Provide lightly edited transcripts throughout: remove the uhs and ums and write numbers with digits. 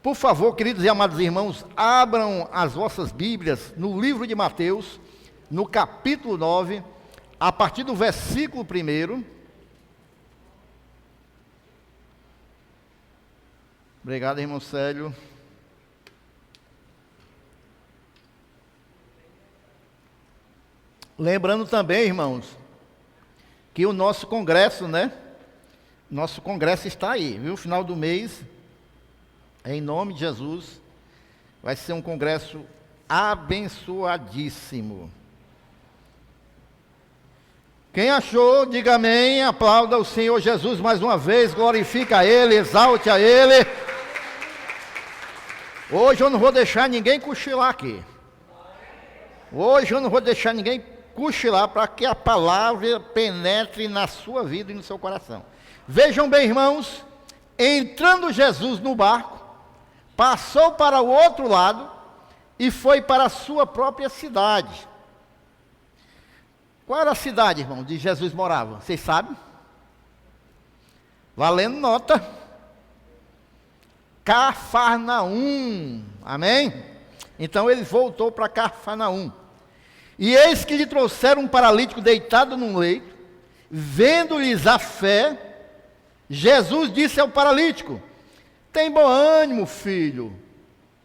Por favor, queridos e amados irmãos, abram as vossas Bíblias no livro de Mateus, no capítulo 9, a partir do versículo 1. Obrigado, irmão Célio. Lembrando também, irmãos, que o nosso congresso, Nosso congresso está aí, viu? Final do mês, em nome de Jesus, vai ser um congresso abençoadíssimo. Quem achou, diga amém, aplauda o Senhor Jesus mais uma vez, glorifica a Ele, exalte a Ele. Hoje eu não vou deixar ninguém cochilar aqui. Hoje eu não vou deixar ninguém cochilar para que a palavra penetre na sua vida e no seu coração. Vejam bem, irmãos, entrando Jesus no barco, passou para o outro lado e foi para a sua própria cidade. Qual era a cidade, irmão, onde Jesus morava? Vocês sabem? Valendo nota. Cafarnaum. Amém? Então ele voltou para Cafarnaum. E eis que lhe trouxeram um paralítico deitado num leito. Vendo-lhes a fé, Jesus disse ao paralítico: tem bom ânimo, filho,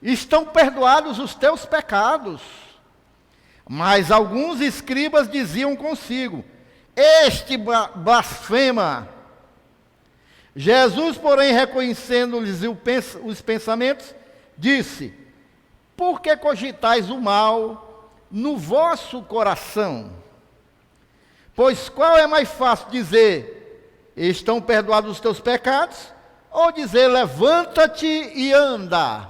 estão perdoados os teus pecados. Mas alguns escribas diziam consigo: este blasfema. Jesus, porém, reconhecendo-lhes os pensamentos, disse: por que cogitais o mal no vosso coração? Pois qual é mais fácil dizer: estão perdoados os teus pecados, ou dizer: levanta-te e anda?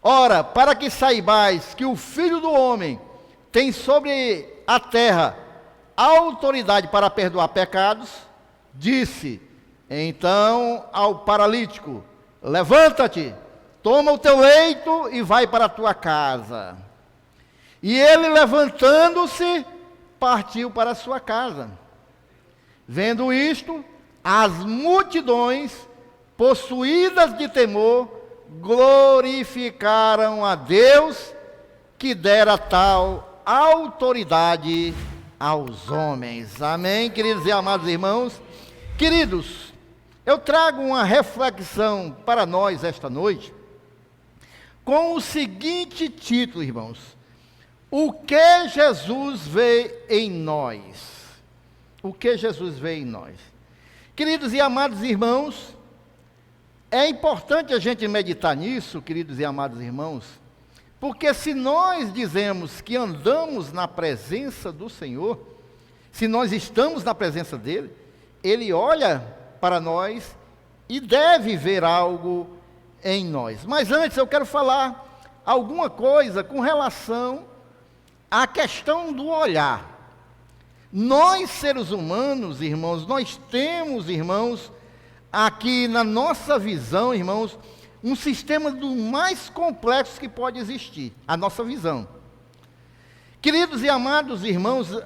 Ora, para que saibais que o Filho do Homem tem sobre a terra autoridade para perdoar pecados, disse então ao paralítico: levanta-te, toma o teu leito e vai para a tua casa. E ele, levantando-se, partiu para a sua casa. Vendo isto, as multidões, possuídas de temor, glorificaram a Deus, que dera tal autoridade aos homens. Amém, queridos e amados irmãos? Queridos, eu trago uma reflexão para nós esta noite, com o seguinte título, irmãos: o que Jesus vê em nós? O que Jesus vê em nós? Queridos e amados irmãos, é importante a gente meditar nisso, queridos e amados irmãos, porque se nós dizemos que andamos na presença do Senhor, se nós estamos na presença dEle, Ele olha para nós e deve ver algo em nós. Mas antes eu quero falar alguma coisa com relação à questão do olhar. Nós, seres humanos, irmãos, nós temos, irmãos, aqui na nossa visão, irmãos, um sistema do mais complexo que pode existir, a nossa visão. Queridos e amados irmãos,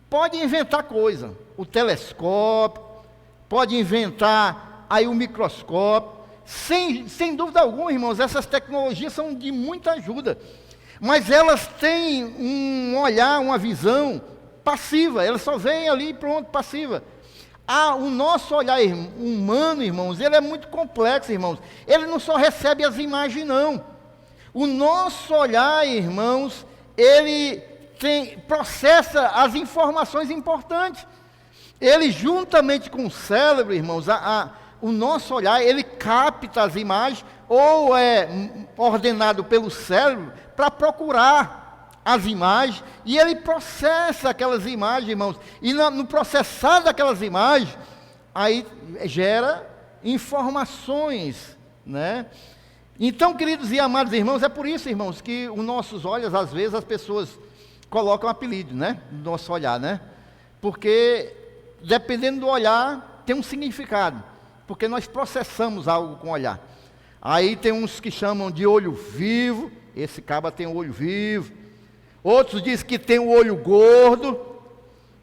pode inventar coisa, o telescópio, pode inventar aí o microscópio, sem dúvida alguma, irmãos, essas tecnologias são de muita ajuda, mas elas têm um olhar, uma visão passiva, elas só veem ali e pronto, passiva. O nosso olhar humano, irmãos, ele é muito complexo, irmãos. Ele não só recebe as imagens, não. O nosso olhar, irmãos, ele processa as informações importantes. Ele, juntamente com o cérebro, irmãos, o nosso olhar, ele capta as imagens, ou é ordenado pelo cérebro para procurar as imagens, e ele processa aquelas imagens, irmãos, e no processar daquelas imagens, aí gera informações, Então, queridos e amados irmãos, é por isso, irmãos, que os nossos olhos, às vezes, as pessoas colocam apelido, no nosso olhar, Porque, dependendo do olhar, tem um significado, porque nós processamos algo com o olhar. Aí tem uns que chamam de olho vivo, esse caba tem o olho vivo. Outros dizem que tem o olho gordo.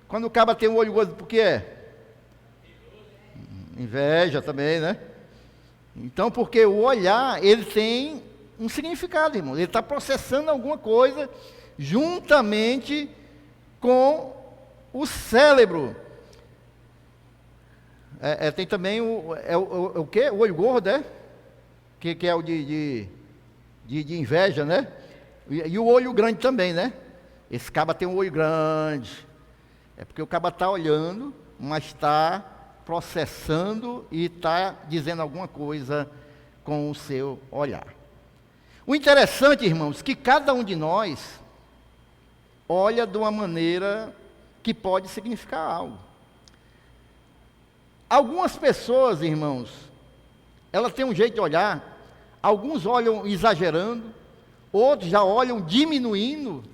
Quando o caba tem o olho gordo, por que é? Inveja também, Então, porque o olhar, ele tem um significado, irmão. Ele está processando alguma coisa juntamente com o cérebro. Tem também o quê? O olho gordo, que é o de inveja, né? E o olho grande também, né? Esse caba tem um olho grande. É porque o caba está olhando, mas está processando e está dizendo alguma coisa com o seu olhar. O interessante, irmãos, que cada um de nós olha de uma maneira que pode significar algo. Algumas pessoas, irmãos, elas têm um jeito de olhar, alguns olham exagerando, outros já olham diminuindo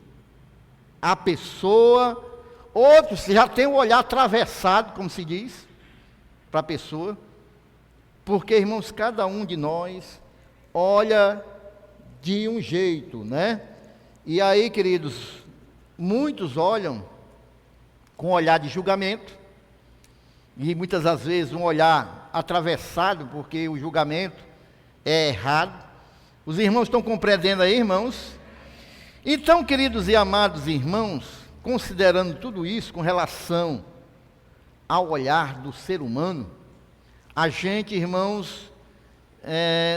a pessoa, outros já têm o olhar atravessado, como se diz, para a pessoa, porque, irmãos, cada um de nós olha de um jeito, né? E aí, queridos, muitos olham com olhar de julgamento, e muitas das vezes um olhar atravessado, porque o julgamento é errado. Os irmãos estão compreendendo aí, irmãos? Então, queridos e amados irmãos, considerando tudo isso com relação ao olhar do ser humano, a gente, irmãos,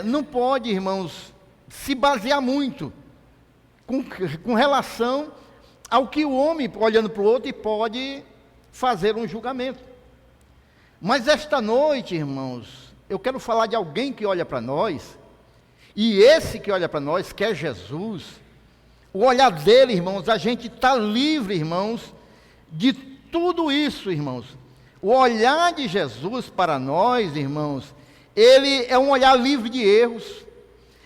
não pode, irmãos, se basear muito com relação ao que o homem, olhando para o outro, pode fazer um julgamento. Mas esta noite, irmãos, eu quero falar de alguém que olha para nós, e esse que olha para nós, que é Jesus, o olhar dele, irmãos, a gente está livre, irmãos, de tudo isso, irmãos. O olhar de Jesus para nós, irmãos, ele é um olhar livre de erros,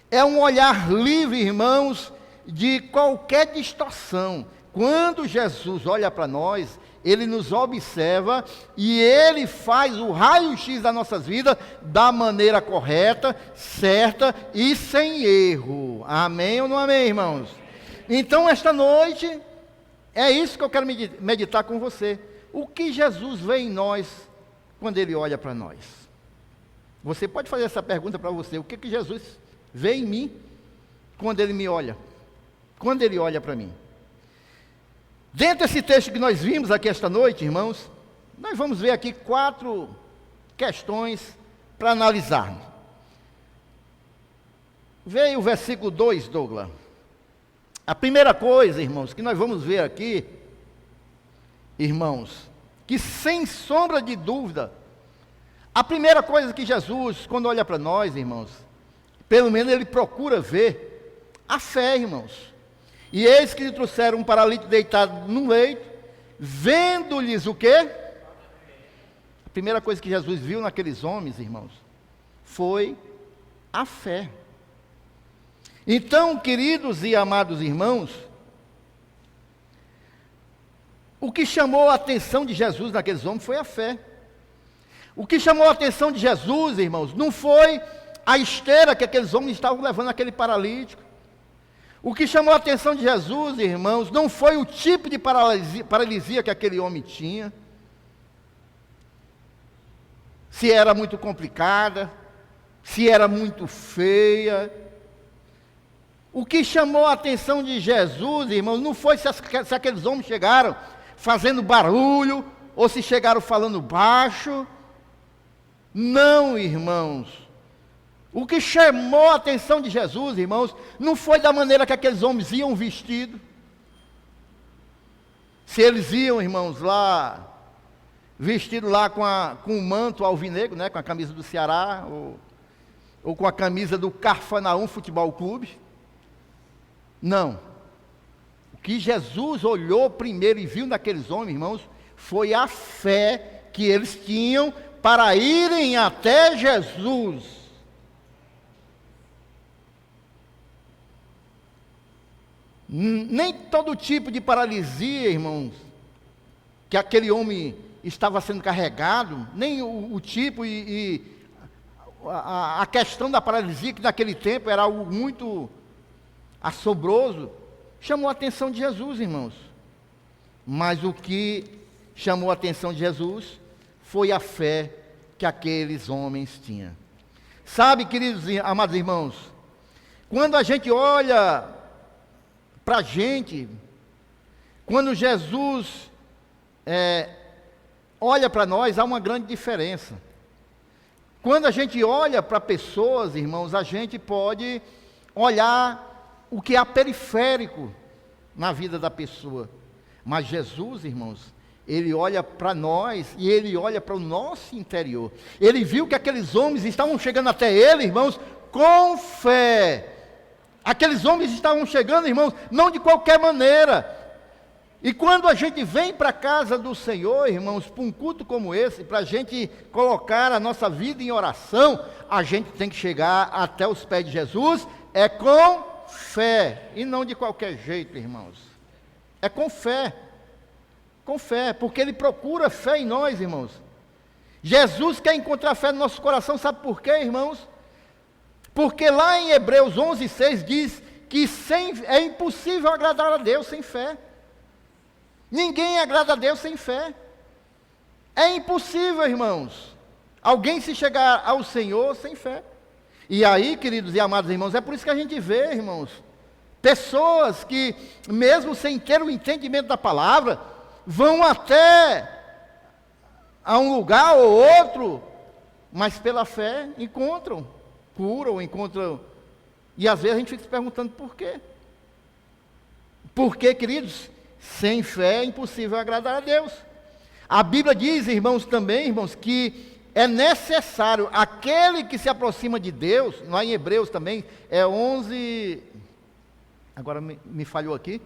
é um olhar livre, irmãos, de qualquer distorção. Quando Jesus olha para nós, ele nos observa e ele faz o raio-x das nossas vidas da maneira correta, certa e sem erro. Amém ou não amém, irmãos? Então, esta noite, é isso que eu quero meditar com você. O que Jesus vê em nós quando ele olha para nós? Você pode fazer essa pergunta para você: o que Jesus vê em mim quando ele me olha? Quando ele olha para mim? Dentro desse texto que nós vimos aqui esta noite, irmãos, nós vamos ver aqui 4 questões para analisarmos. Veio o versículo 2, Douglas. A primeira coisa, irmãos, que nós vamos ver aqui, irmãos, que sem sombra de dúvida, a primeira coisa que Jesus, quando olha para nós, irmãos, pelo menos ele procura ver a fé, irmãos. E eis que lhe trouxeram um paralítico deitado num leito, vendo-lhes o quê? A primeira coisa que Jesus viu naqueles homens, irmãos, foi a fé. Então, queridos e amados irmãos, o que chamou a atenção de Jesus naqueles homens foi a fé. O que chamou a atenção de Jesus, irmãos, não foi a esteira que aqueles homens estavam levando aquele paralítico. O que chamou a atenção de Jesus, irmãos, não foi o tipo de paralisia que aquele homem tinha, se era muito complicada, se era muito feia. O que chamou a atenção de Jesus, irmãos, não foi se aqueles homens chegaram fazendo barulho, ou se chegaram falando baixo. Não, irmãos. O que chamou a atenção de Jesus, irmãos, não foi da maneira que aqueles homens iam vestidos. Se eles iam, irmãos, lá, vestidos lá com um manto alvinegro, né, com a camisa do Ceará, ou com a camisa do Carfanaum Futebol Clube. Não. O que Jesus olhou primeiro e viu naqueles homens, irmãos, foi a fé que eles tinham para irem até Jesus. Nem todo tipo de paralisia, irmãos, que aquele homem estava sendo carregado, nem o tipo e a questão da paralisia, que naquele tempo era algo muito assombroso, chamou a atenção de Jesus, irmãos. Mas o que chamou a atenção de Jesus foi a fé que aqueles homens tinham. Sabe, queridos e amados irmãos, quando a gente olha para a gente, quando Jesus olha para nós, há uma grande diferença. Quando a gente olha para pessoas, irmãos, a gente pode olhar o que há periférico na vida da pessoa. Mas Jesus, irmãos, Ele olha para nós e Ele olha para o nosso interior. Ele viu que aqueles homens estavam chegando até Ele, irmãos, com fé. Aqueles homens estavam chegando, irmãos, não de qualquer maneira. E quando a gente vem para a casa do Senhor, irmãos, para um culto como esse, para a gente colocar a nossa vida em oração, a gente tem que chegar até os pés de Jesus, com fé, e não de qualquer jeito, irmãos. É com fé, porque Ele procura fé em nós, irmãos. Jesus quer encontrar fé no nosso coração, sabe por quê, irmãos? Porque lá em Hebreus 11:6 diz que é impossível agradar a Deus sem fé. Ninguém agrada a Deus sem fé. É impossível, irmãos, alguém se chegar ao Senhor sem fé. E aí, queridos e amados irmãos, é por isso que a gente vê, irmãos, pessoas que, mesmo sem ter o entendimento da palavra, vão até a um lugar ou outro, mas pela fé encontram cura ou encontram. E às vezes a gente fica se perguntando por quê. Por quê, queridos? Sem fé é impossível agradar a Deus. A Bíblia diz, irmãos, também, irmãos, que é necessário aquele que se aproxima de Deus, lá em Hebreus também, 11, agora me falhou aqui,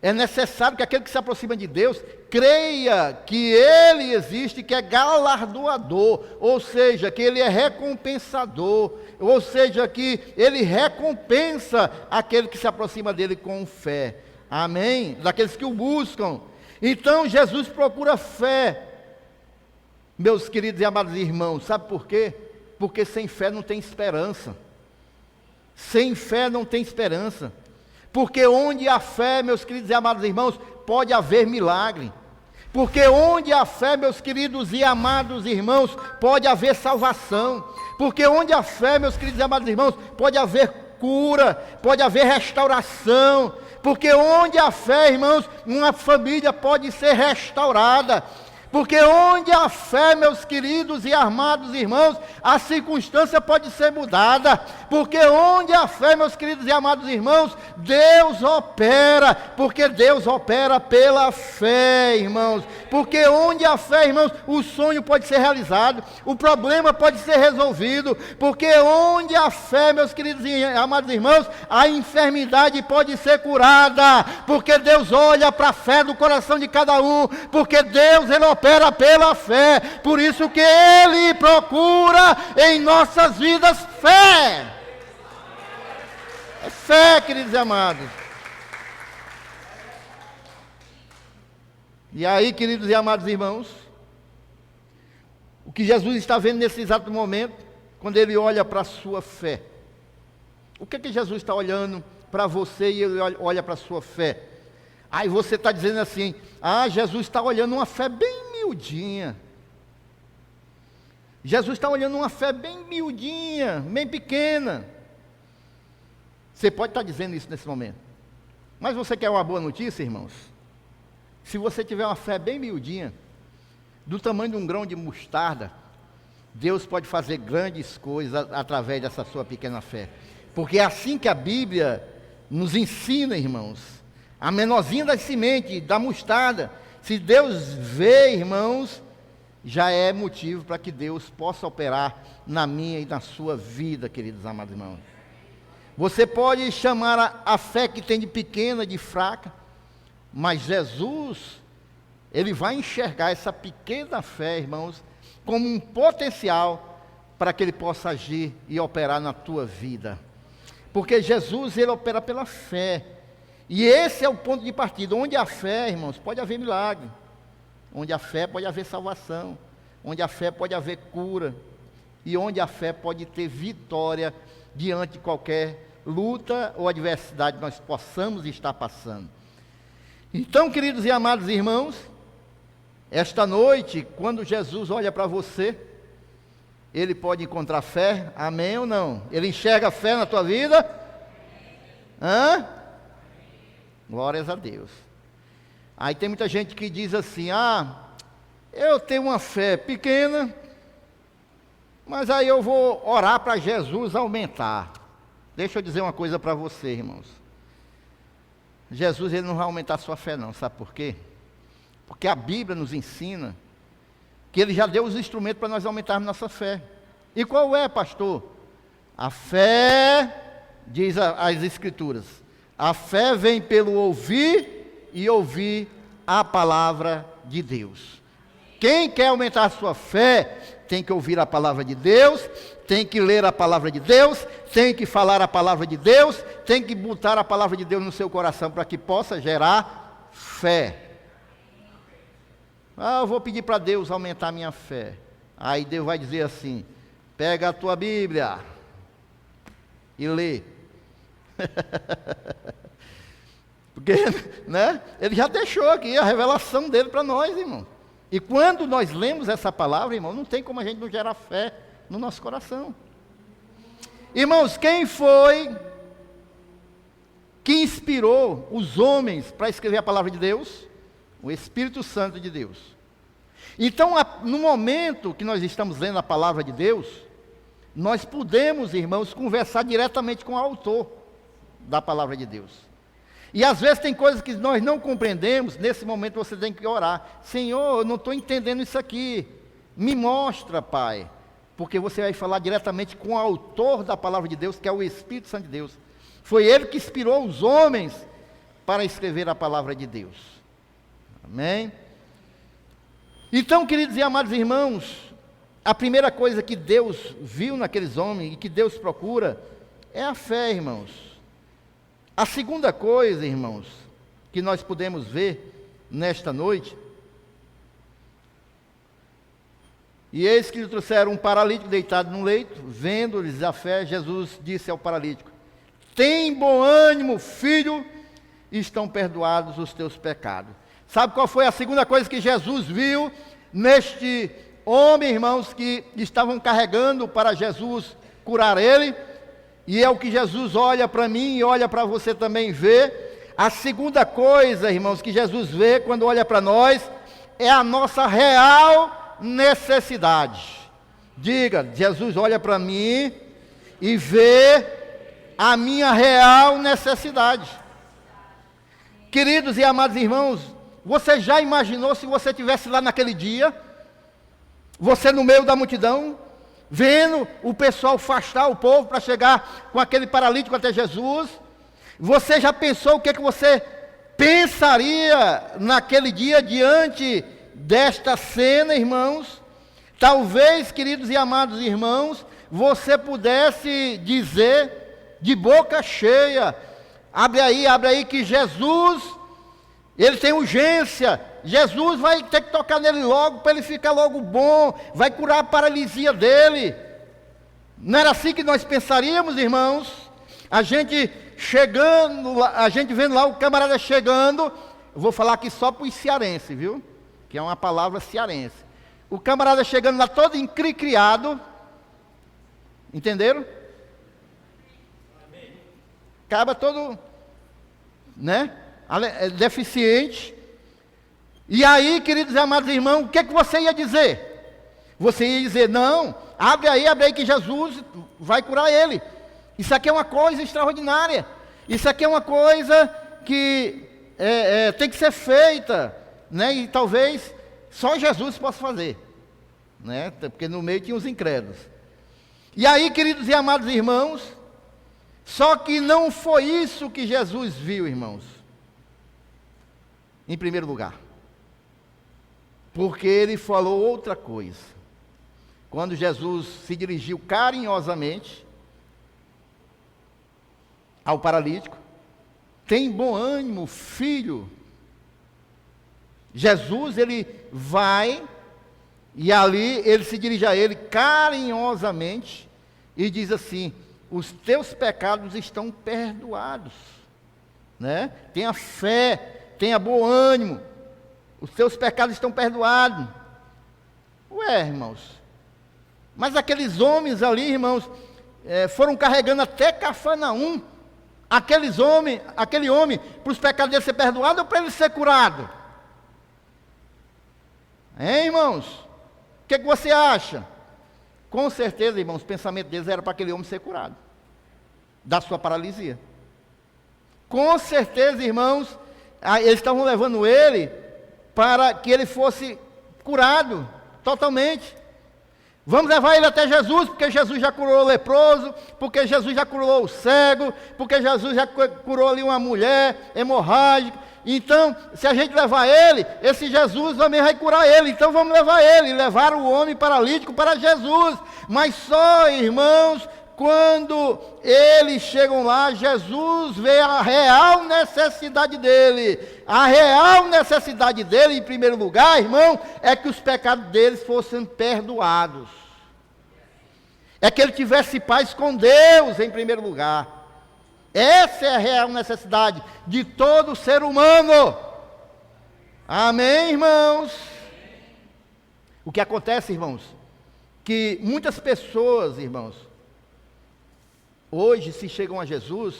é necessário que aquele que se aproxima de Deus creia que Ele existe, que é galardoador, ou seja, que Ele é recompensador, ou seja, que Ele recompensa aquele que se aproxima dEle com fé. Amém? Daqueles que o buscam. Então Jesus procura fé. Meus queridos e amados irmãos, sabe por quê? Porque sem fé não tem esperança. Sem fé não tem esperança. Porque onde há fé, meus queridos e amados irmãos, pode haver milagre. Porque onde há fé, meus queridos e amados irmãos, pode haver salvação. Porque onde há fé, meus queridos e amados irmãos, pode haver cura, pode haver restauração. Porque onde há fé, irmãos, uma família pode ser restaurada. Porque onde há fé, meus queridos e amados irmãos, a circunstância pode ser mudada. Porque onde há fé, meus queridos e amados irmãos, Deus opera. Porque Deus opera pela fé, irmãos. Porque onde há fé, irmãos, o sonho pode ser realizado, o problema pode ser resolvido. Porque onde há fé, meus queridos e amados irmãos, a enfermidade pode ser curada. Porque Deus olha para a fé do coração de cada um. Porque Deus, Ele opera pela fé. Por isso que Ele procura em nossas vidas fé. É fé, queridos e amados. E aí, queridos e amados irmãos, o que Jesus está vendo nesse exato momento, quando Ele olha para a sua fé. O que Jesus está olhando para você e Ele olha para a sua fé? Aí você está dizendo assim, Jesus está olhando uma fé bem miudinha. Jesus está olhando uma fé bem miudinha, bem pequena. Você pode estar dizendo isso nesse momento. Mas você quer uma boa notícia, irmãos? Se você tiver uma fé bem miudinha, do tamanho de um grão de mostarda, Deus pode fazer grandes coisas através dessa sua pequena fé. Porque é assim que a Bíblia nos ensina, irmãos. A menorzinha da semente, da mostarda, se Deus vê, irmãos, já é motivo para que Deus possa operar na minha e na sua vida, queridos amados irmãos. Você pode chamar a fé que tem de pequena, de fraca, mas Jesus, Ele vai enxergar essa pequena fé, irmãos, como um potencial para que Ele possa agir e operar na tua vida. Porque Jesus, Ele opera pela fé. E esse é o ponto de partida. Onde há fé, irmãos, pode haver milagre. Onde há fé, pode haver salvação. Onde há fé, pode haver cura. E onde há fé, pode ter vitória diante de qualquer luta ou adversidade que nós possamos estar passando. Então, queridos e amados irmãos, esta noite, quando Jesus olha para você, ele pode encontrar fé, amém ou não? Ele enxerga fé na tua vida? Hã? Glórias a Deus. Aí tem muita gente que diz assim, eu tenho uma fé pequena, mas aí eu vou orar para Jesus aumentar. Deixa eu dizer uma coisa para você, irmãos. Jesus, ele não vai aumentar a sua fé não, sabe por quê? Porque a Bíblia nos ensina que ele já deu os instrumentos para nós aumentarmos nossa fé. E qual é, pastor? A fé, diz as Escrituras, a fé vem pelo ouvir e ouvir a palavra de Deus. Quem quer aumentar a sua fé, tem que ouvir a palavra de Deus, tem que ler a palavra de Deus, tem que falar a palavra de Deus, tem que botar a palavra de Deus no seu coração para que possa gerar fé. Eu vou pedir para Deus aumentar a minha fé. Aí Deus vai dizer assim, pega a tua Bíblia e lê. Porque, né? Ele já deixou aqui a revelação dele para nós, irmão. E quando nós lemos essa palavra, irmão, não tem como a gente não gerar fé no nosso coração. Irmãos, quem foi que inspirou os homens para escrever a palavra de Deus? O Espírito Santo de Deus. Então, no momento que nós estamos lendo a palavra de Deus, nós podemos, irmãos, conversar diretamente com o autor da palavra de Deus. E às vezes tem coisas que nós não compreendemos, nesse momento você tem que orar. Senhor, eu não estou entendendo isso aqui. Me mostra, Pai. Porque você vai falar diretamente com o autor da palavra de Deus, que é o Espírito Santo de Deus. Foi ele que inspirou os homens para escrever a palavra de Deus. Amém? Então, queridos e amados irmãos, a primeira coisa que Deus viu naqueles homens e que Deus procura é a fé, irmãos. A segunda coisa, irmãos, que nós podemos ver nesta noite, e eis que lhe trouxeram um paralítico deitado num leito, vendo-lhes a fé, Jesus disse ao paralítico, tem bom ânimo, filho, estão perdoados os teus pecados. Sabe qual foi a segunda coisa que Jesus viu neste homem, irmãos, que estavam carregando para Jesus curar ele? E é o que Jesus olha para mim e olha para você também ver. A segunda coisa, irmãos, que Jesus vê quando olha para nós, é a nossa real necessidade. Diga, Jesus olha para mim e vê a minha real necessidade. Queridos e amados irmãos, você já imaginou se você estivesse lá naquele dia, você no meio da multidão, vendo o pessoal afastar o povo para chegar com aquele paralítico até Jesus? Você já pensou o que você pensaria naquele dia diante desta cena, irmãos? Talvez, queridos e amados irmãos, você pudesse dizer de boca cheia, abre aí que Jesus, ele tem urgência, Jesus vai ter que tocar nele logo, para ele ficar logo bom, vai curar a paralisia dele. Não era assim que nós pensaríamos, irmãos? A gente chegando, a gente vendo lá o camarada chegando, eu vou falar aqui só para os cearenses, viu? Que é uma palavra cearense. O camarada chegando lá todo encricriado, entenderam? Acaba todo, né? Deficiente. E aí, queridos e amados irmãos, o que você ia dizer? Você ia dizer, não, abre aí que Jesus vai curar ele. Isso aqui é uma coisa extraordinária. Isso aqui é uma coisa que tem que ser feita, né? E talvez só Jesus possa fazer, né? Porque no meio tinha os incrédulos. E aí, queridos e amados irmãos, só que não foi isso que Jesus viu, irmãos. Em primeiro lugar, porque ele falou outra coisa. Quando Jesus se dirigiu carinhosamente ao paralítico, tem bom ânimo, filho. Jesus, ele vai, e ali ele se dirige a ele carinhosamente, e diz assim, os teus pecados estão perdoados, né? Tenha fé, tenha bom ânimo, os teus pecados estão perdoados. Ué, irmãos, Mas aqueles homens ali, irmãos, foram carregando até Cafarnaum. Aquele homem, para os pecados dele ser perdoado ou para ele ser curado? Hein, irmãos? O que você acha? Com certeza, irmãos, o pensamento deles era para aquele homem ser curado da sua paralisia. Com certeza, irmãos, eles estavam levando ele para que ele fosse curado totalmente. Vamos levar ele até Jesus, porque Jesus já curou o leproso, porque Jesus já curou o cego, porque Jesus já curou ali uma mulher hemorrágica. Então, se a gente levar ele, esse Jesus também vai curar ele. Então vamos levar ele. Levaram o homem paralítico para Jesus. Mas só, irmãos, quando eles chegam lá, Jesus vê a real necessidade dele. A real necessidade dele, em primeiro lugar, irmão, é que os pecados deles fossem perdoados. É que ele tivesse paz com Deus, em primeiro lugar. Essa é a real necessidade de todo ser humano. Amém, irmãos? O que acontece, irmãos, que muitas pessoas, irmãos, hoje se chegam a Jesus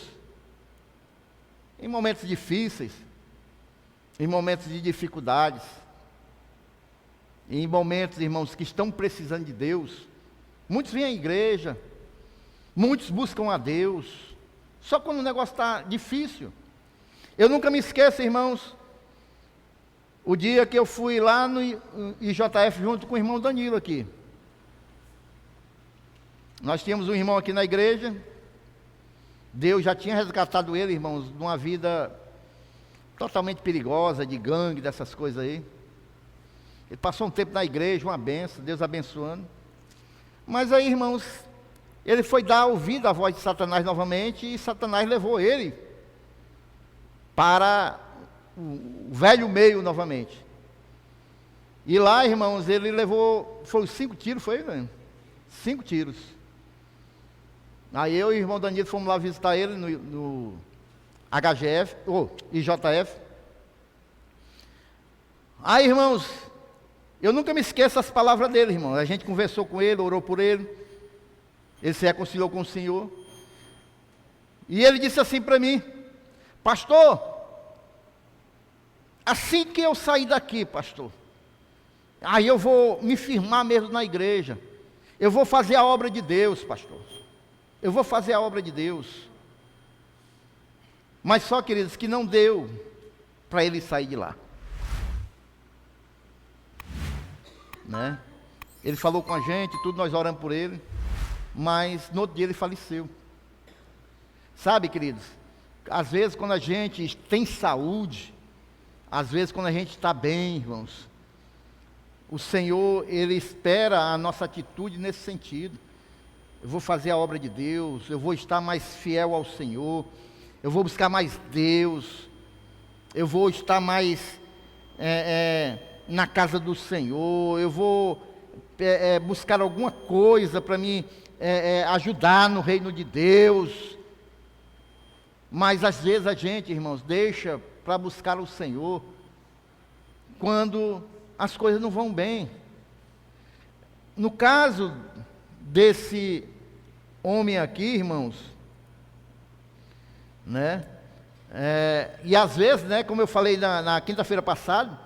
em momentos difíceis, em momentos de dificuldades, em momentos, irmãos, que estão precisando de Deus. Muitos vêm à igreja, muitos buscam a Deus, só quando o negócio está difícil. Eu nunca me esqueço, irmãos, o dia que eu fui lá no IJF junto com o irmão Danilo aqui. Nós tínhamos um irmão aqui na igreja. Deus já tinha resgatado ele, irmãos, de uma vida totalmente perigosa, de gangue, dessas coisas aí. Ele passou um tempo na igreja, uma benção, Deus abençoando. Mas aí, irmãos, ele foi dar ouvido à voz de Satanás novamente, e Satanás levou ele para o velho meio novamente. E lá, irmãos, ele levou, foi 5 tiros, foi, né? 5 tiros. Aí eu e o irmão Danilo fomos lá visitar ele no HGF, ou IJF. Aí, irmãos, eu nunca me esqueço as palavras dele, irmão. A gente conversou com ele, orou por ele. Ele se reconciliou com o Senhor. E ele disse assim para mim: pastor, assim que eu sair daqui, pastor, aí eu vou me firmar mesmo na igreja. Eu vou fazer a obra de Deus, pastor. Eu vou fazer a obra de Deus. Mas só, queridos, que não deu para ele sair de lá. Né? Ele falou com a gente, tudo, nós oramos por ele. Mas no outro dia ele faleceu. Sabe, queridos, às vezes quando a gente tem saúde, às vezes quando a gente está bem, irmãos, o Senhor, Ele espera a nossa atitude nesse sentido. Eu vou fazer a obra de Deus, eu vou estar mais fiel ao Senhor, eu vou buscar mais Deus, eu vou estar mais na casa do Senhor, eu vou buscar alguma coisa para me ajudar no reino de Deus. Mas às vezes a gente, irmãos, deixa para buscar o Senhor quando as coisas não vão bem. No caso desse homem aqui, irmãos, né? E às vezes, né, como eu falei na quinta-feira passada,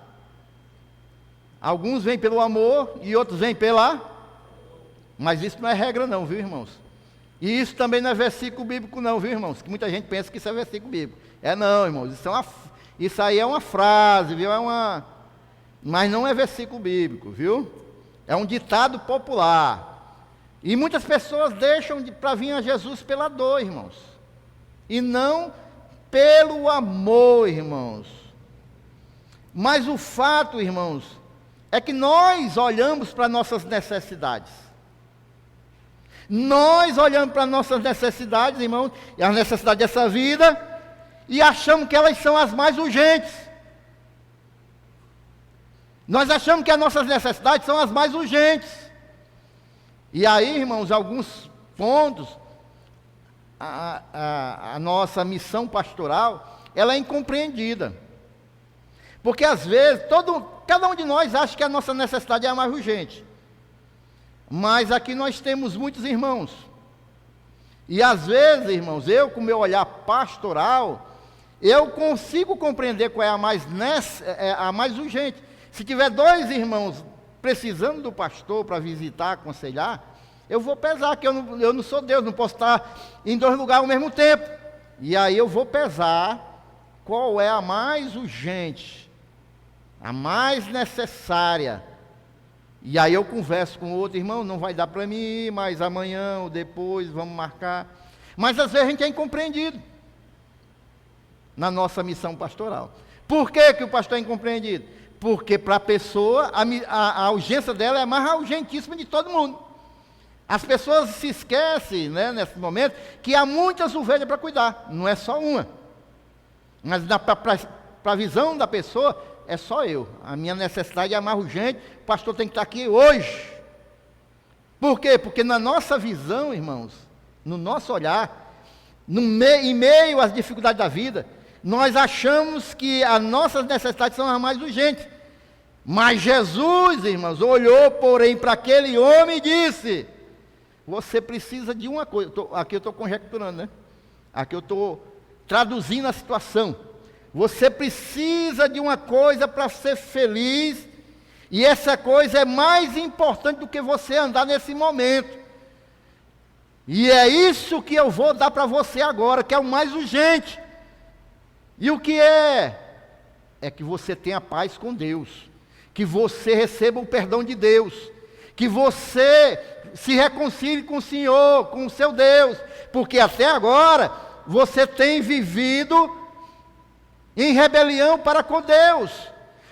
alguns vêm pelo amor e outros vêm pela... Mas isso não é regra não, viu, irmãos? E isso também não é versículo bíblico não, viu, irmãos? Que muita gente pensa que isso é versículo bíblico. Não, irmãos, isso aí é uma frase, viu? Mas não é versículo bíblico, viu? É um ditado popular. E muitas pessoas deixam para vir a Jesus pela dor, irmãos. E não pelo amor, irmãos. Mas o fato, irmãos, é que nós olhamos para nossas necessidades. Nós olhamos para nossas necessidades, irmãos, e as necessidades dessa vida, e achamos que elas são as mais urgentes. Nós achamos que as nossas necessidades são as mais urgentes. E aí, irmãos, alguns pontos, a nossa missão pastoral, ela é incompreendida. Porque às vezes, cada um de nós acha que a nossa necessidade é a mais urgente. Mas aqui nós temos muitos irmãos. E às vezes, irmãos, eu com meu olhar pastoral, eu consigo compreender qual é a mais urgente. Se tiver 2 irmãos precisando do pastor para visitar, aconselhar, eu vou pesar, que eu não sou Deus, não posso estar em 2 lugares ao mesmo tempo. E aí eu vou pesar qual é a mais urgente, a mais necessária. E aí eu converso com o outro irmão, não vai dar para mim ir, mas amanhã ou depois vamos marcar. Mas às vezes a gente é incompreendido na nossa missão pastoral. Por que que o pastor é incompreendido? Porque para a pessoa, a urgência dela é a mais urgentíssima de todo mundo. As pessoas se esquecem, né, nesse momento, que há muitas ovelhas para cuidar, não é só uma. Mas para a visão da pessoa, é só eu. A minha necessidade é a mais urgente, o pastor tem que estar aqui hoje. Por quê? Porque na nossa visão, irmãos, no nosso olhar, em meio às dificuldades da vida, nós achamos que as nossas necessidades são as mais urgentes. Mas Jesus, irmãos, olhou, porém, para aquele homem e disse: você precisa de uma coisa. Aqui eu estou conjecturando, né? Aqui eu estou traduzindo a situação. Você precisa de uma coisa para ser feliz, e essa coisa é mais importante do que você andar nesse momento. E é isso que eu vou dar para você agora, que é o mais urgente. E o que é? É que você tenha paz com Deus, que você receba o perdão de Deus, que você se reconcilie com o Senhor, com o seu Deus, porque até agora você tem vivido em rebelião para com Deus,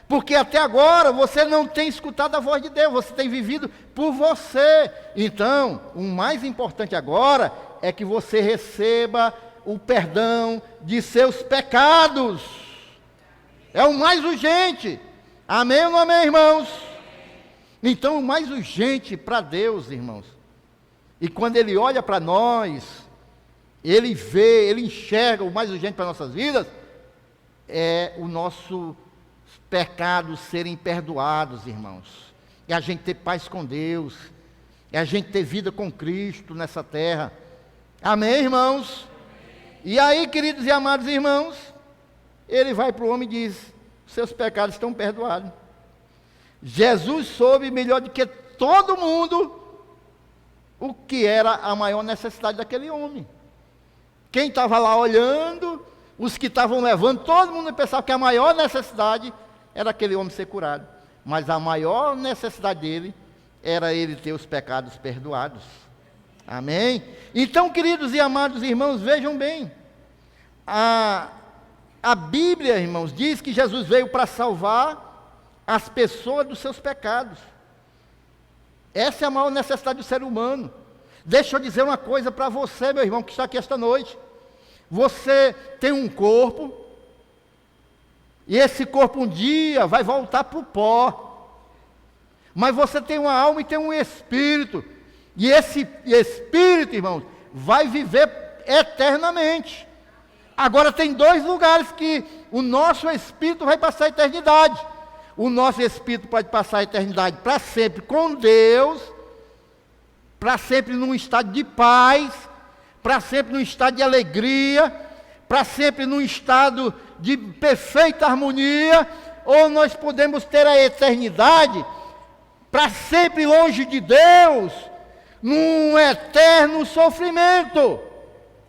porque até agora você não tem escutado a voz de Deus, você tem vivido por você. Então, o mais importante agora é que você receba o perdão de seus pecados. É o mais urgente. Amém ou não amém, irmãos? Então, o mais urgente para Deus, irmãos, e quando Ele olha para nós, Ele vê, Ele enxerga o mais urgente para nossas vidas, é o nosso pecados serem perdoados, irmãos. É a gente ter paz com Deus, é a gente ter vida com Cristo nessa terra. Amém, irmãos? E aí, queridos e amados irmãos, ele vai para o homem e diz: seus pecados estão perdoados. Jesus soube melhor do que todo mundo o que era a maior necessidade daquele homem. Quem estava lá olhando, os que estavam levando, todo mundo pensava que a maior necessidade era aquele homem ser curado. Mas a maior necessidade dele era ele ter os pecados perdoados. Amém? Então, queridos e amados irmãos, vejam bem. A Bíblia, irmãos, diz que Jesus veio para salvar as pessoas dos seus pecados. Essa é a maior necessidade do ser humano. Deixa eu dizer uma coisa para você, meu irmão, que está aqui esta noite. Você tem um corpo, e esse corpo um dia vai voltar para o pó. Mas você tem uma alma e tem um espírito. E esse espírito, irmãos, vai viver eternamente. Agora tem 2 lugares que o nosso espírito vai passar a eternidade. O nosso espírito pode passar a eternidade para sempre com Deus, para sempre num estado de paz, para sempre num estado de alegria, para sempre num estado de perfeita harmonia, ou nós podemos ter a eternidade para sempre longe de Deus, num eterno sofrimento.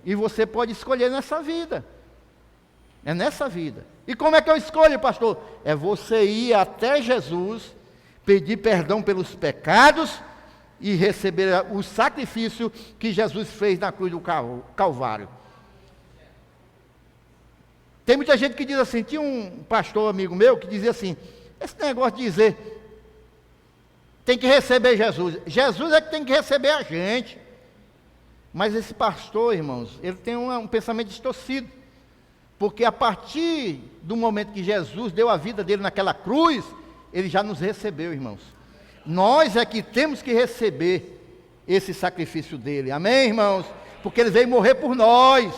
E você pode escolher nessa vida. É nessa vida. E como é que eu escolho, pastor? É você ir até Jesus, pedir perdão pelos pecados e receber o sacrifício que Jesus fez na cruz do Calvário. Tem muita gente que diz assim, tinha um pastor amigo meu que dizia assim, esse negócio de dizer, tem que receber Jesus. Jesus é que tem que receber a gente. Mas esse pastor, irmãos, ele tem um pensamento distorcido. Porque a partir do momento que Jesus deu a vida dele naquela cruz, ele já nos recebeu, irmãos. Nós é que temos que receber esse sacrifício dele. Amém, irmãos? Porque ele veio morrer por nós.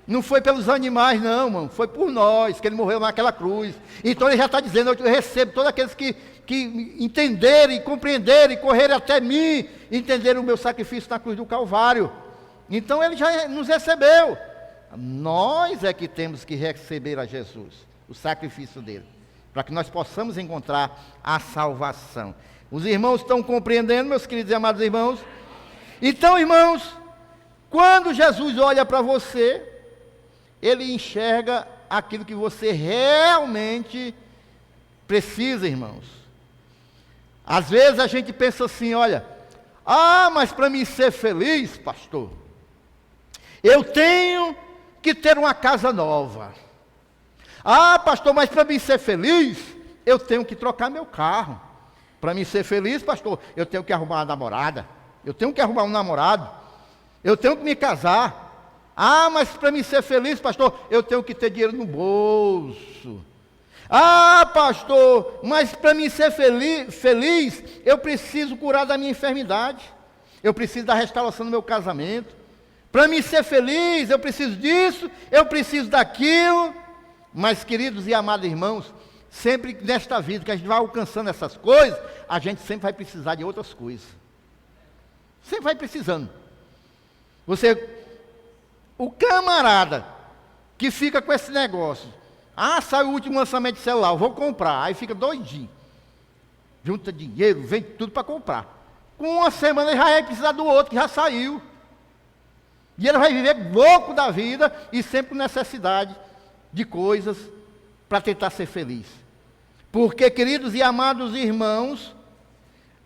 Não foi pelos animais, não, irmão. Foi por nós que ele morreu naquela cruz. Então ele já está dizendo, eu recebo todos aqueles que que entenderem, compreenderem, correrem até mim, entenderem o meu sacrifício na cruz do Calvário. Então ele já nos recebeu. Nós é que temos que receber a Jesus, o sacrifício dele, para que nós possamos encontrar a salvação. Os irmãos estão compreendendo, meus queridos e amados irmãos? Então, irmãos, quando Jesus olha para você, ele enxerga aquilo que você realmente precisa, irmãos. Às vezes a gente pensa assim, olha, mas para mim ser feliz, pastor, eu tenho que ter uma casa nova. Pastor, mas para mim ser feliz, eu tenho que trocar meu carro. Para mim ser feliz, pastor, eu tenho que arrumar uma namorada. Eu tenho que arrumar um namorado. Eu tenho que me casar. Mas para mim ser feliz, pastor, eu tenho que ter dinheiro no bolso. Pastor, mas para mim ser feliz, eu preciso curar da minha enfermidade. Eu preciso da restauração do meu casamento. Para mim ser feliz, eu preciso disso, eu preciso daquilo. Mas, queridos e amados irmãos, sempre nesta vida que a gente vai alcançando essas coisas, a gente sempre vai precisar de outras coisas. Sempre vai precisando. O camarada que fica com esse negócio, saiu o último lançamento de celular, eu vou comprar, aí fica doidinho. Junta dinheiro, vende tudo para comprar. Com uma semana ele já vai precisar do outro que já saiu. E ele vai viver louco da vida e sempre com necessidade de coisas para tentar ser feliz. Porque, queridos e amados irmãos,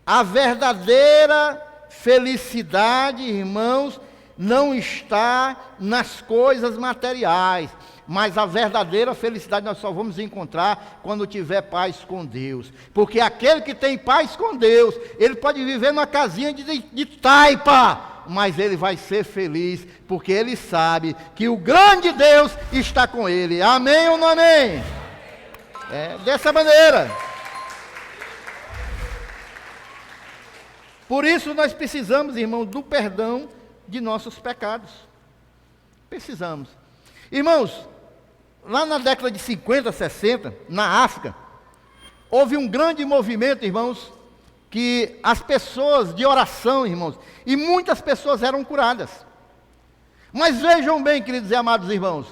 a verdadeira felicidade, irmãos, não está nas coisas materiais, mas a verdadeira felicidade nós só vamos encontrar quando tiver paz com Deus. Porque aquele que tem paz com Deus, ele pode viver numa casinha de taipa, mas ele vai ser feliz, porque ele sabe que o grande Deus está com ele. Amém ou não amém? É dessa maneira. Por isso nós precisamos, irmãos, do perdão de nossos pecados. Precisamos. Irmãos, lá na década de 50, 60, na África, houve um grande movimento, irmãos, que as pessoas de oração, irmãos, e muitas pessoas eram curadas. Mas vejam bem, queridos e amados irmãos,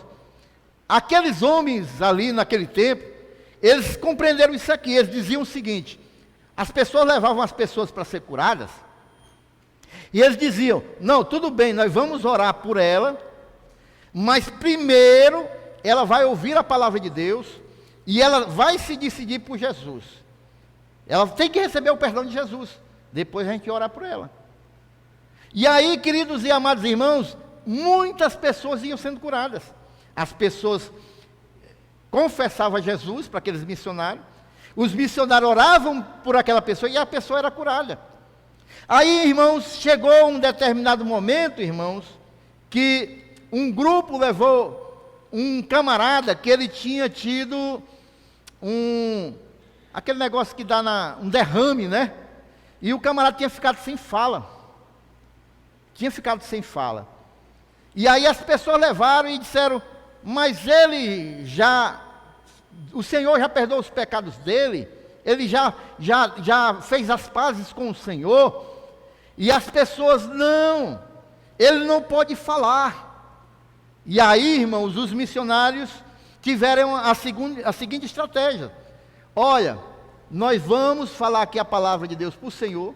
aqueles homens ali naquele tempo, eles compreenderam isso aqui, eles diziam o seguinte: as pessoas levavam as pessoas para ser curadas, e eles diziam, não, tudo bem, nós vamos orar por ela, mas primeiro ela vai ouvir a palavra de Deus, e ela vai se decidir por Jesus. Ela tem que receber o perdão de Jesus, depois a gente ora por ela. E aí, queridos e amados irmãos, muitas pessoas iam sendo curadas. As pessoas confessavam Jesus para aqueles missionários, os missionários oravam por aquela pessoa e a pessoa era curada. Aí, irmãos, chegou um determinado momento, irmãos, que um grupo levou um camarada que ele tinha tido aquele negócio que dá um derrame, né? E o camarada tinha ficado sem fala. E aí as pessoas levaram e disseram, mas o Senhor já perdoou os pecados dele, ele já fez as pazes com o Senhor. E as pessoas, não, ele não pode falar. E aí, irmãos, os missionários tiveram a seguinte estratégia: olha, nós vamos falar aqui a palavra de Deus para o Senhor.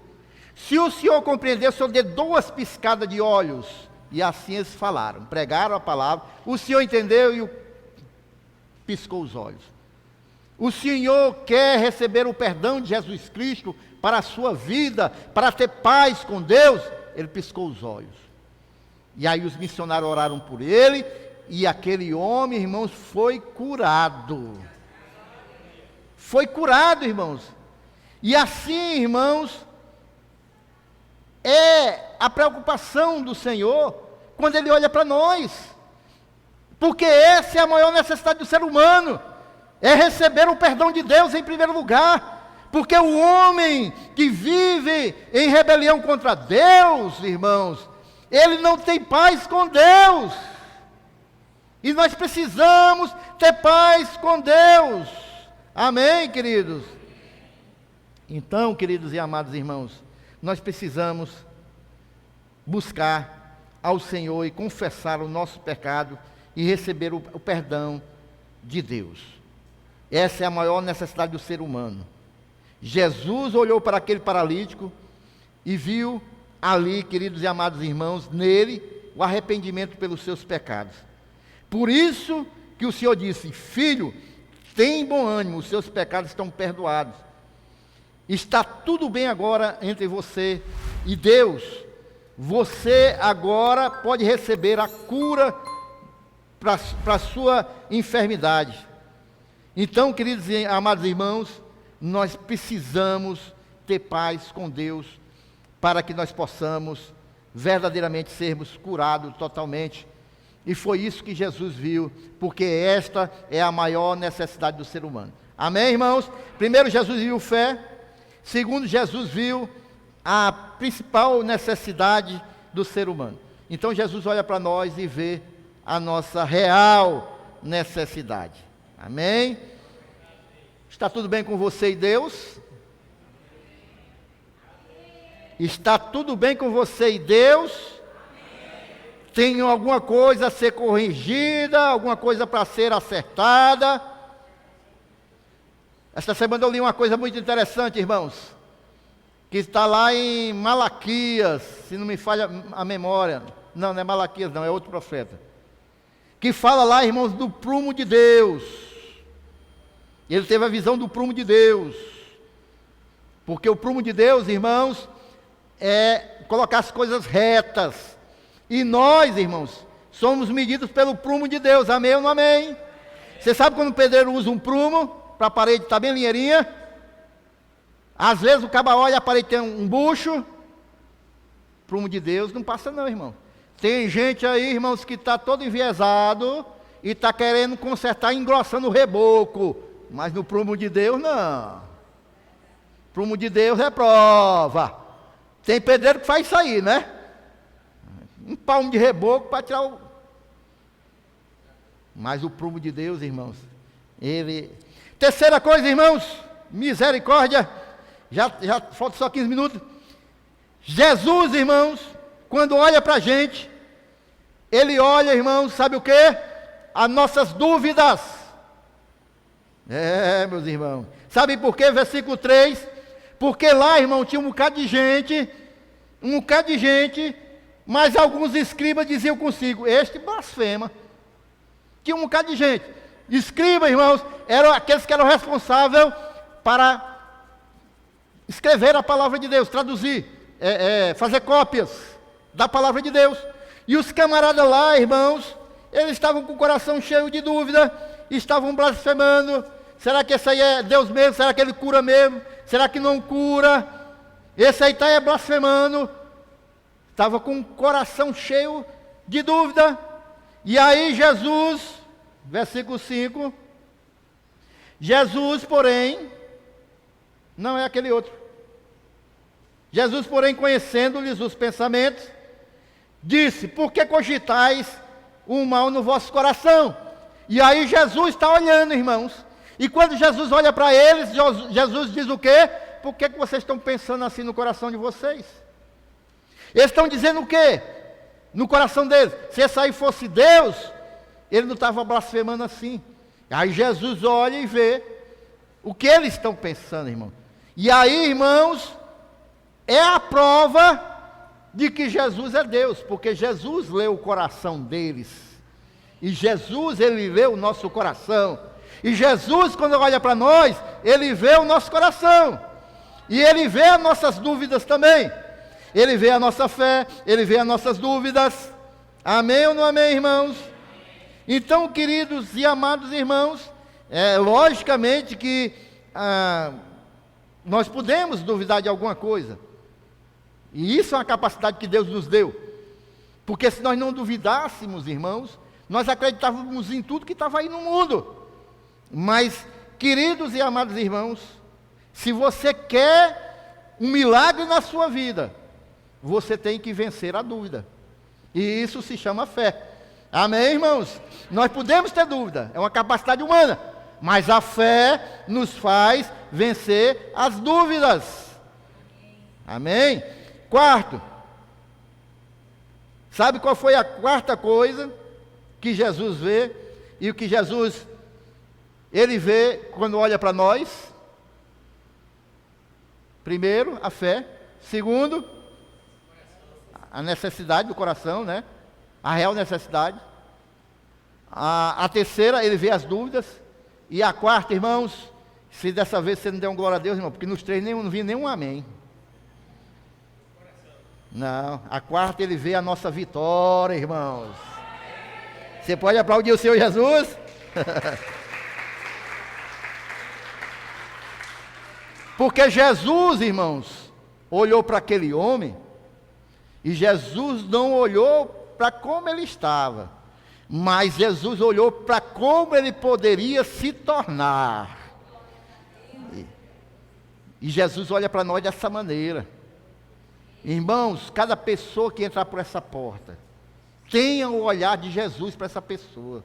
Se o Senhor compreender, o Senhor dê 2 piscadas de olhos. E assim eles falaram, pregaram a palavra. O Senhor entendeu e piscou os olhos. O Senhor quer receber o perdão de Jesus Cristo para a sua vida, para ter paz com Deus. Ele piscou os olhos. E aí os missionários oraram por ele, e aquele homem, irmãos, foi curado. Foi curado, irmãos. E assim, irmãos, é a preocupação do Senhor quando Ele olha para nós. Porque essa é a maior necessidade do ser humano, é receber o perdão de Deus em primeiro lugar. Porque o homem que vive em rebelião contra Deus, irmãos, ele não tem paz com Deus. E nós precisamos ter paz com Deus. Amém, queridos? Então, queridos e amados irmãos, nós precisamos buscar ao Senhor e confessar o nosso pecado e receber o perdão de Deus. Essa é a maior necessidade do ser humano. Jesus olhou para aquele paralítico e viu ali, queridos e amados irmãos, nele o arrependimento pelos seus pecados. Por isso que o Senhor disse: filho, tem bom ânimo, os seus pecados estão perdoados. Está tudo bem agora entre você e Deus. Você agora pode receber a cura para a sua enfermidade. Então, queridos e amados irmãos, nós precisamos ter paz com Deus para que nós possamos verdadeiramente sermos curados totalmente. E foi isso que Jesus viu, porque esta é a maior necessidade do ser humano. Amém, irmãos? Primeiro, Jesus viu fé. Segundo, Jesus viu a principal necessidade do ser humano. Então, Jesus olha para nós e vê a nossa real necessidade. Amém? Está tudo bem com você e Deus? Está tudo bem com você e Deus? Tem alguma coisa a ser corrigida, alguma coisa para ser acertada? Esta semana eu li uma coisa muito interessante, irmãos, que está lá em Malaquias, se não me falha a memória. Não, não é Malaquias não, é outro profeta. Que fala lá, irmãos, do prumo de Deus. Ele teve a visão do prumo de Deus. Porque o prumo de Deus, irmãos, é colocar as coisas retas. E nós, irmãos, somos medidos pelo prumo de Deus. Amém ou não amém? Você sabe quando o pedreiro usa um prumo para a parede estar bem linheirinha? Às vezes o caba olha, a parede tem um bucho. Prumo de Deus não passa não, irmão. Tem gente aí, irmãos, que está todo enviesado e está querendo consertar, engrossando o reboco. Mas no prumo de Deus, não. Prumo de Deus é prova. Tem pedreiro que faz isso aí, né? Um palmo de reboco para tirar o... Mas o prumo de Deus, irmãos, ele... Terceira coisa, irmãos, misericórdia. Já falta só 15 minutos. Jesus, irmãos, quando olha para a gente, ele olha, irmãos, sabe o que? As nossas dúvidas. Meus irmãos. Sabe por quê? Versículo 3. Porque lá, irmão, tinha um bocado de gente, mas alguns escribas diziam consigo: este blasfema. Tinha um bocado de gente. Escribas, irmãos, eram aqueles que eram responsáveis para escrever a palavra de Deus, traduzir, fazer cópias da palavra de Deus. E os camaradas lá, irmãos, eles estavam com o coração cheio de dúvida, estavam blasfemando. Será que esse aí é Deus mesmo? Será que ele cura mesmo? Será que não cura? Esse aí está blasfemando. Estava com o coração cheio de dúvida. E aí Jesus, versículo 5, Jesus, porém, não é aquele outro. Jesus, porém, conhecendo-lhes os pensamentos, disse: por que cogitais o mal no vosso coração? E aí Jesus está olhando, irmãos. E quando Jesus olha para eles, Jesus diz o quê? Por que vocês estão pensando assim no coração de vocês? Eles estão dizendo o quê? No coração deles. Se esse aí fosse Deus, ele não estava blasfemando assim. Aí Jesus olha e vê o que eles estão pensando, irmão. E aí, irmãos, é a prova de que Jesus é Deus, porque Jesus lê o coração deles. E Jesus, ele lê o nosso coração. E Jesus, quando olha para nós, ele vê o nosso coração. E ele vê as nossas dúvidas também. Ele vê a nossa fé, ele vê as nossas dúvidas. Amém ou não amém, irmãos? Então, queridos e amados irmãos, logicamente que nós podemos duvidar de alguma coisa. E isso é uma capacidade que Deus nos deu. Porque se nós não duvidássemos, irmãos, nós acreditávamos em tudo que estava aí no mundo. Mas, queridos e amados irmãos, se você quer um milagre na sua vida, você tem que vencer a dúvida. E isso se chama fé. Amém, irmãos? Nós podemos ter dúvida, é uma capacidade humana. Mas a fé nos faz vencer as dúvidas. Amém? Quarto, sabe qual foi a quarta coisa que Jesus vê? E o que Jesus, ele vê quando olha para nós? Primeiro, a fé. Segundo, a necessidade do coração, né? A real necessidade. A terceira, ele vê as dúvidas. E a quarta, irmãos, se dessa vez você não der um glória a Deus, irmão, porque nos três não vi nenhum amém. Não, a quarta ele vê a nossa vitória, irmãos. Você pode aplaudir o Senhor Jesus? Porque Jesus, irmãos, olhou para aquele homem, e Jesus não olhou para como ele estava, mas Jesus olhou para como ele poderia se tornar. E Jesus olha para nós dessa maneira. Irmãos, cada pessoa que entrar por essa porta, tenha o olhar de Jesus para essa pessoa.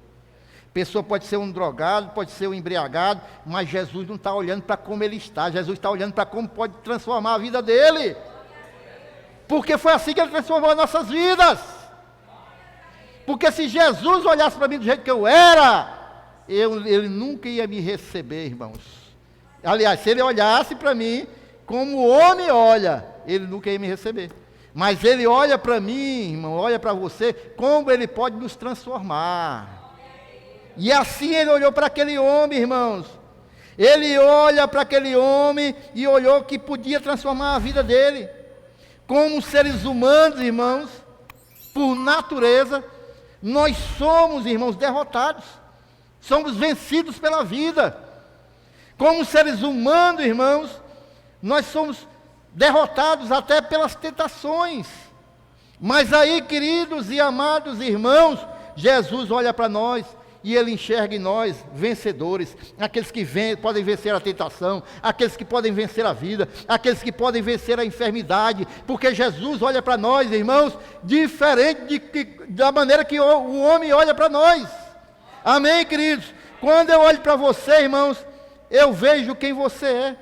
A pessoa pode ser um drogado, pode ser um embriagado, mas Jesus não está olhando para como ele está, Jesus está olhando para como pode transformar a vida dele. Porque foi assim que ele transformou as nossas vidas. Porque se Jesus olhasse para mim do jeito que eu era, ele nunca ia me receber, irmãos. Aliás, se ele olhasse para mim como o homem olha, ele nunca ia me receber. Mas ele olha para mim, irmão, olha para você, como ele pode nos transformar. E assim ele olhou para aquele homem, irmãos. Ele olha para aquele homem e olhou que podia transformar a vida dele. Como seres humanos, irmãos, por natureza, nós somos, irmãos, derrotados. Somos vencidos pela vida. Como seres humanos, irmãos, nós somos derrotados até pelas tentações. Mas aí, queridos e amados irmãos, Jesus olha para nós e ele enxerga em nós vencedores, aqueles que podem vencer a tentação, aqueles que podem vencer a vida, aqueles que podem vencer a enfermidade, porque Jesus olha para nós, irmãos, diferente da maneira que o homem olha para nós. Amém, queridos? Quando eu olho para você, irmãos, eu vejo quem você é.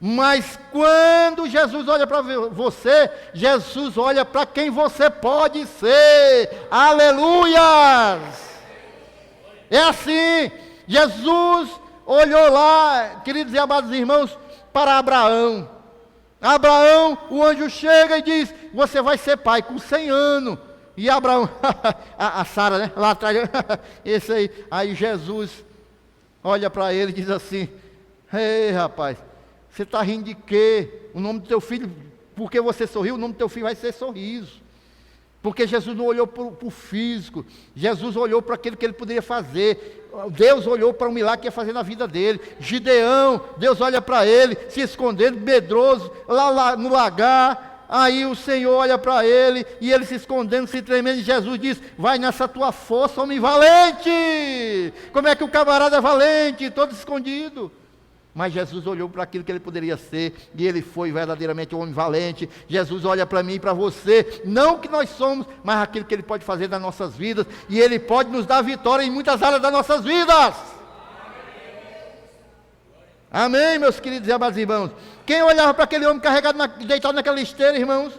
Mas quando Jesus olha para você, Jesus olha para quem você pode ser. Aleluias! É assim, Jesus olhou lá, queridos e amados irmãos, para Abraão. Abraão, o anjo chega e diz, você vai ser pai com 100 anos. E Abraão, a Sara, né, lá atrás, esse aí. Aí Jesus olha para ele e diz assim, ei rapaz, você está rindo de quê? O nome do teu filho, porque você sorriu, o nome do teu filho vai ser Sorriso. Porque Jesus não olhou para o físico, Jesus olhou para aquilo que ele poderia fazer. Deus olhou para o milagre que ia fazer na vida dele. Gideão, Deus olha para ele, se escondendo, medroso, lá no lagar. Aí o Senhor olha para ele, e ele se escondendo, se tremendo, e Jesus diz, vai nessa tua força, homem valente. Como é que o camarada é valente, todo escondido? Mas Jesus olhou para aquilo que ele poderia ser, e ele foi verdadeiramente um homem valente. Jesus olha para mim e para você, não o que nós somos, mas aquilo que ele pode fazer nas nossas vidas, e ele pode nos dar vitória em muitas áreas das nossas vidas. Amém, meus queridos e amados irmãos? Quem olhava para aquele homem carregado, deitado naquela esteira, irmãos,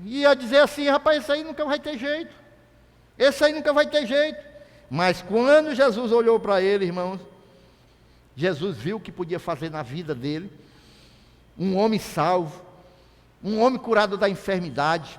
ia dizer assim, rapaz, esse aí nunca vai ter jeito, esse aí nunca vai ter jeito. Mas quando Jesus olhou para ele, irmãos, Jesus viu o que podia fazer na vida dele, um homem salvo, um homem curado da enfermidade,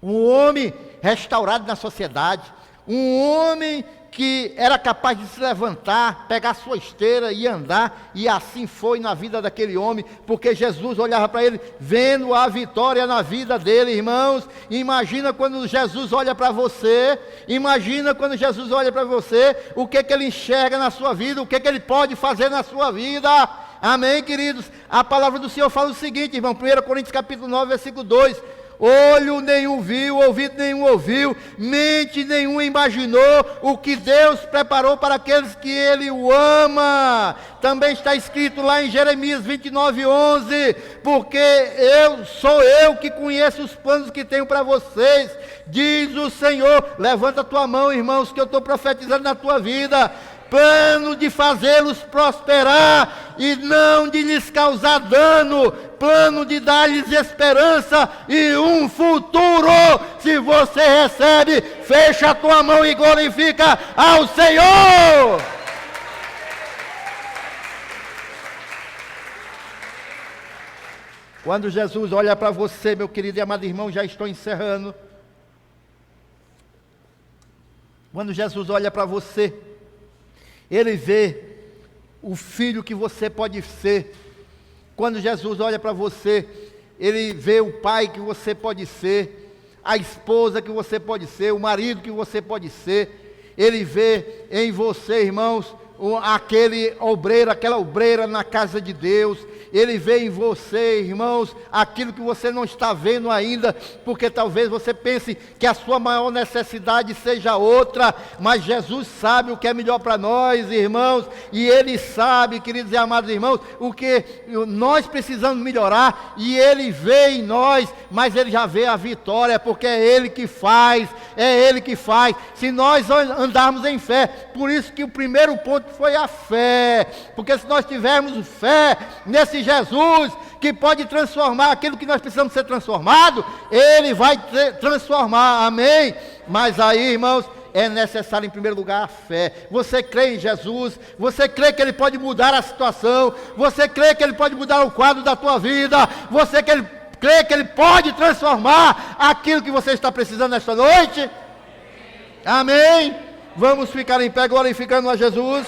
um homem restaurado na sociedade, um homem que era capaz de se levantar, pegar sua esteira e andar, e assim foi na vida daquele homem, porque Jesus olhava para ele, vendo a vitória na vida dele, irmãos. Imagina quando Jesus olha para você, imagina quando Jesus olha para você, o que ele enxerga na sua vida, o que ele pode fazer na sua vida. Amém, queridos? A palavra do Senhor fala o seguinte, irmão, 1 Coríntios capítulo 9, versículo 2, olho nenhum viu, ouvido nenhum ouviu, mente nenhum imaginou o que Deus preparou para aqueles que Ele o ama. Também está escrito lá em Jeremias 29:11, porque sou eu que conheço os planos que tenho para vocês, diz o Senhor. Levanta a tua mão, irmãos, que eu estou profetizando na tua vida. plano de fazê-los prosperar e não de lhes causar dano, plano de dar-lhes esperança e um futuro. Se você recebe, fecha a tua mão e glorifica ao Senhor. Quando Jesus olha para você, meu querido e amado irmão, já estou encerrando. Quando Jesus olha para você, Ele vê o filho que você pode ser. Quando Jesus olha para você, Ele vê o pai que você pode ser, a esposa que você pode ser, o marido que você pode ser. Ele vê em você, irmãos, aquele obreiro, aquela obreira na casa de Deus. Ele vê em você, irmãos, aquilo que você não está vendo ainda, porque talvez você pense que a sua maior necessidade seja outra, mas Jesus sabe o que é melhor para nós, irmãos, e Ele sabe, queridos e amados irmãos, o que nós precisamos melhorar, e Ele vê em nós, mas Ele já vê a vitória, porque é Ele que faz, se nós andarmos em fé. Por isso que o primeiro ponto foi a fé, porque se nós tivermos fé nesse Jesus, que pode transformar aquilo que nós precisamos ser transformado, Ele vai transformar, amém? Mas aí, irmãos, é necessário em primeiro lugar a fé. Você crê em Jesus, você crê que Ele pode mudar a situação, você crê que Ele pode mudar o quadro da tua vida, você crê que Ele pode transformar aquilo que você está precisando nesta noite? Amém? Vamos ficar em pé glorificando a Jesus.